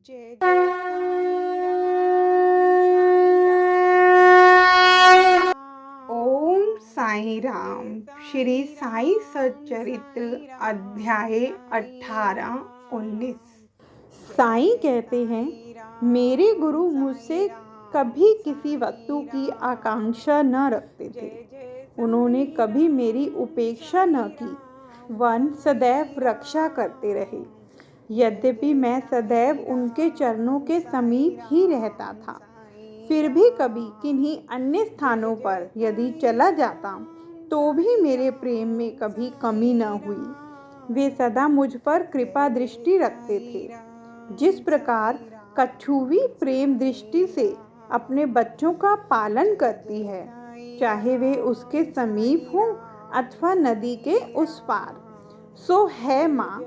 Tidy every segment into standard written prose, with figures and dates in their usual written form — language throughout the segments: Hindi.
जय जय साईं राम। ओम साई राम। श्री साई सच्चरित्र अध्याय 18-19। साई कहते हैं, मेरे गुरु मुझसे कभी किसी वस्तु की आकांक्षा न रखते थे। उन्होंने कभी मेरी उपेक्षा न की, वन सदैव रक्षा करते रहे। यद्यपि मैं सदैव उनके चरणों के समीप ही रहता था, फिर भी कभी किन्हीं अन्य स्थानों पर यदि चला जाता तो भी मेरे प्रेम में कभी कमी न हुई। वे सदा मुझ पर कृपा दृष्टि रखते थे। जिस प्रकार कछुवी प्रेम दृष्टि से अपने बच्चों का पालन करती है, चाहे वे उसके समीप हों अथवा नदी के उस पार, सो है माँ।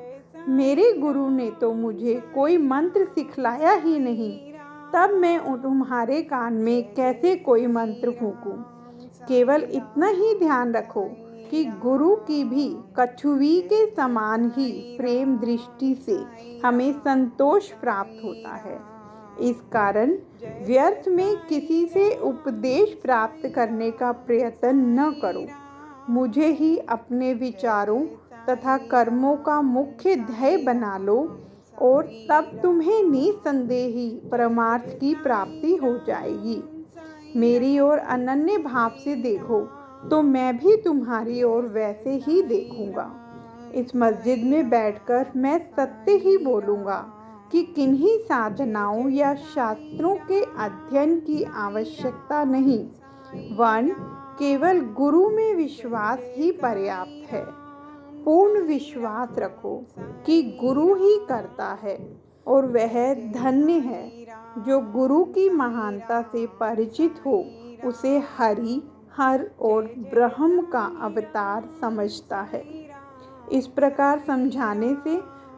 मेरे गुरु ने तो मुझे कोई मंत्र सिखलाया ही नहीं, तब मैं तुम्हारे कान में कैसे कोई मंत्र फूंकूं। केवल इतना ही ध्यान रखो कि गुरु की भी कछुवी के समान ही प्रेम दृष्टि से हमें संतोष प्राप्त होता है। इस कारण व्यर्थ में किसी से उपदेश प्राप्त करने का प्रयत्न न करो। मुझे ही अपने विचारों तथा कर्मों का मुख्य ध्येय बना लो और तब तुम्हें निसंदेही परमार्थ की प्राप्ति हो जाएगी। मेरी ओर अनन्य भाव से देखो तो मैं भी तुम्हारी ओर वैसे ही देखूंगा। इस मस्जिद में बैठकर मैं सत्य ही बोलूंगा कि किन्हीं साधनाओं या शास्त्रों के अध्ययन की आवश्यकता नहीं, वन केवल गुरु में विश्वास ही पर्याप्त है। पूर्ण विश्वास रखो कि गुरु ही करता है और वह धन्य है जो गुरु की महानता से परिचित हो, उसे हरि, हर और ब्रह्म का अवतार समझता है। इस प्रकार समझाने से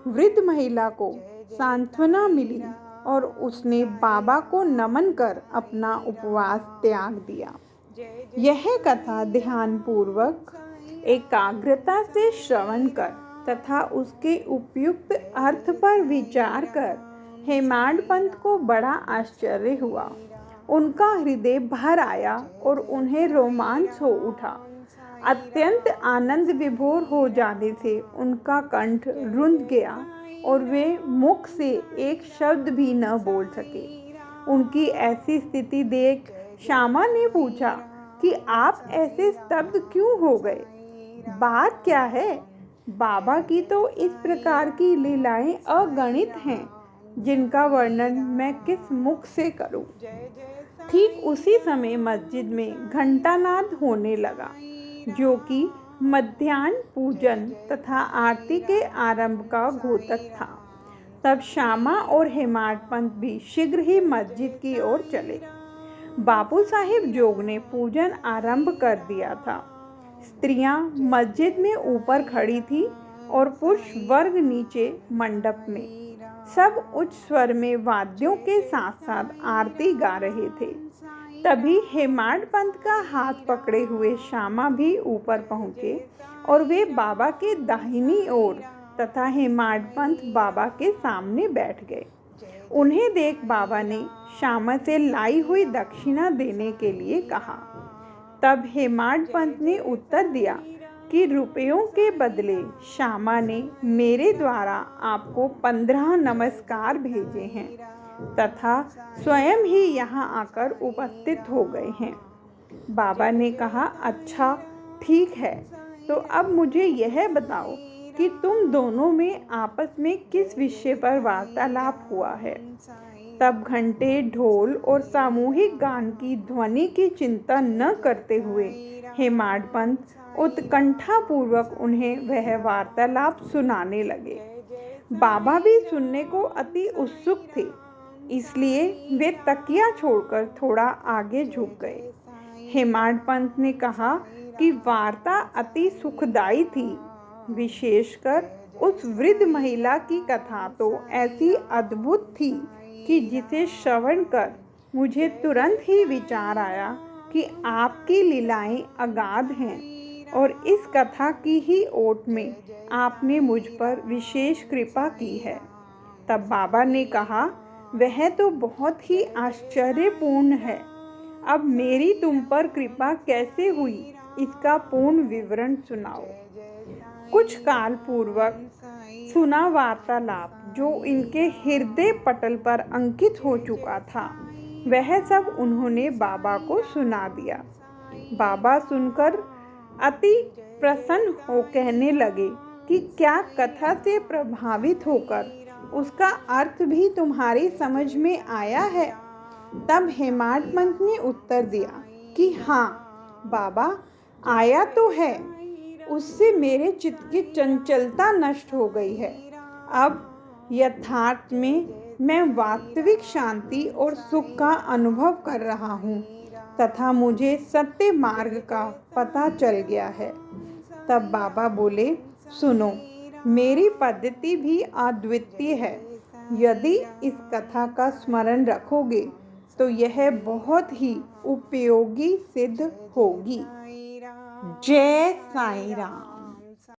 वृद्ध महिला को सांत्वना मिली और उसने बाबा को नमन कर अपना उपवास त्याग दिया। यह कथा ध्यानपूर्वक एकाग्रता से श्रवण कर तथा उसके उपयुक्त अर्थ पर विचार कर हेमाड पंत को बड़ा आश्चर्य हुआ। उनका हृदय भर आया और उन्हें रोमांच हो उठा। अत्यंत आनंद विभोर हो जाने से उनका कंठ रुंध गया और वे मुख से एक शब्द भी न बोल सके। उनकी ऐसी स्थिति देख श्यामा ने पूछा कि आप ऐसे स्तब्ध क्यों हो गए? बात क्या है? बाबा की तो इस प्रकार की लीलाएं अगणित हैं, जिनका वर्णन मैं किस मुख से करूं। ठीक उसी समय मस्जिद में घंटानाद होने लगा, जो कि मध्याह्न पूजन तथा आरती के आरंभ का घोतक था। तब श्यामा और हेमाड पंत भी शीघ्र ही मस्जिद की ओर चले। बापू साहिब जोग ने पूजन आरंभ कर दिया था। स्त्रियां मस्जिद में ऊपर खड़ी थी और पुरुष वर्ग नीचे मंडप में। सब उच्च स्वर में वाद्यों के साथ साथ आरती गा रहे थे। तभी हेमाड पंत का हाथ पकड़े हुए श्यामा भी ऊपर पहुंचे और वे बाबा के दाहिनी ओर तथा हेमाड पंत बाबा के सामने बैठ गए। उन्हें देख बाबा ने श्यामा से लाई हुई दक्षिणा देने के लिए कहा। तब हेमाड पंत ने उत्तर दिया कि रुपयों के बदले श्यामा ने मेरे द्वारा आपको 15 नमस्कार भेजे हैं तथा स्वयं ही यहाँ आकर उपस्थित हो गए हैं। बाबा ने कहा, अच्छा ठीक है, तो अब मुझे यह बताओ कि तुम दोनों में आपस में किस विषय पर वार्तालाप हुआ है। तब घंटे, ढोल और सामूहिक गान की ध्वनि की चिंता न करते हुए हेमाड पंत उत्कंठापूर्वक उन्हें वह वार्तालाप सुनाने लगे। बाबा भी सुनने को अति उत्सुक थे, इसलिए वे तकिया छोड़कर थोड़ा आगे झुक गए। हेमाड पंत ने कहा कि वार्ता अति सुखदायी थी। विशेषकर उस वृद्ध महिला की कथा तो ऐसी अद्भुत थी कि जिसे श्रवण कर मुझे तुरंत ही विचार आया कि आपकी लीलाएं अगाध हैं और इस कथा की ही ओट में आपने मुझ पर विशेष कृपा की है। तब बाबा ने कहा वह तो बहुत ही आश्चर्यपूर्ण है। अब मेरी तुम पर कृपा कैसे हुई, इसका पूर्ण विवरण सुनाओ। कुछ काल पूर्वक सुना वार्तालाप जो इनके हृदय पटल पर अंकित हो चुका था, वह सब उन्होंने बाबा को सुना दिया। बाबा सुनकर अति प्रसन्न हो कहने लगे कि क्या कथा से प्रभावित होकर उसका अर्थ भी तुम्हारी समझ में आया है? तब हेमाडपंत ने उत्तर दिया कि हाँ बाबा, आया तो है। उससे मेरे चित्त की चंचलता नष्ट हो गई है। अब यथार्थ में मैं वास्तविक शांति और सुख का अनुभव कर रहा हूँ तथा मुझे सत्य मार्ग का पता चल गया है। तब बाबा बोले, सुनो, मेरी पद्धति भी अद्वितीय है। यदि इस कथा का स्मरण रखोगे तो यह बहुत ही उपयोगी सिद्ध होगी। जय साईं राम।